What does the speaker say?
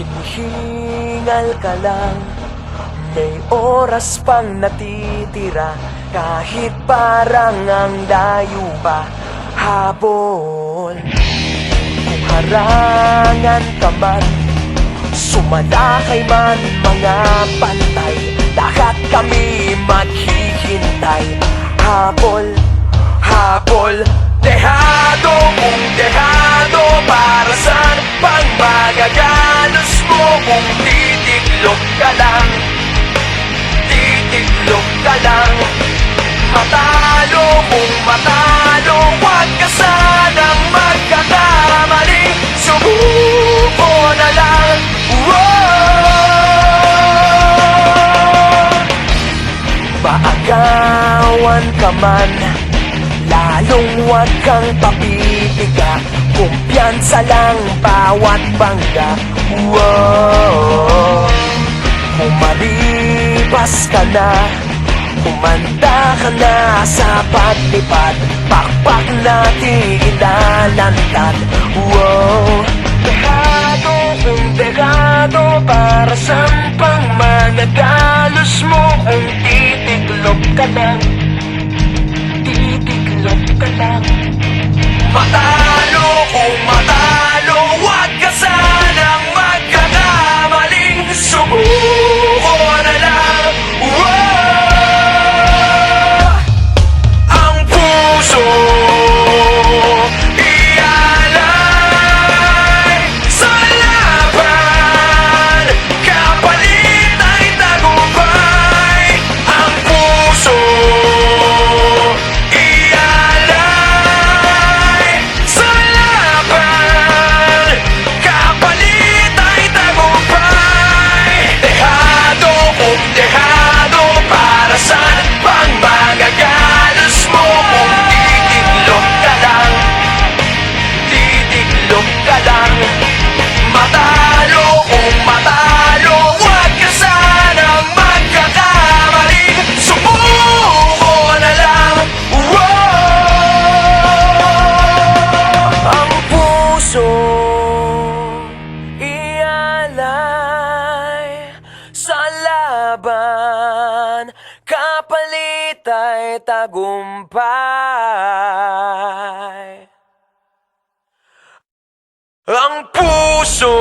Hinihingal ka lang, may oras pang natitira, kahit parang ang layo pa, habol. Kung harangan ka man, sumalakay man mga pantay, lahat kami maghihintay. Habol, habol, dehado kung dehado, para saan pang magagalos mo kung titiklop ka lang, titiklop ka lang. Matalo kung matalo, huwag ka sanang magkakamali, subuko na lang. Maagawan ka man, lalong huwag kang papipiga, kumpiyansa lang bawat bangga. Kung maribas ka na, kumanda ka na sa paglipad, pakpak natin ilalantad. Dehado kung dehado, para saan pang managalos mo kung titiklop ka lang, titiklop ka lang. Matalo kung matalo, huwag ka sanang magkakamaling, subuko na lang. Ang puso ialay sa laban, kapalit ay tagumpay. Ang puso ialay sa laban, kapalit ay tagumpay. Dehado kung dehado, para saan pang magagalos mo kung titiklop ka lang, titiklop ka lang. Matalo kung matalo, huwag ka sanang magkakamali, subuko na lang. Ang puso ialay sa laban, kapalit ay tagumpay. Ang puso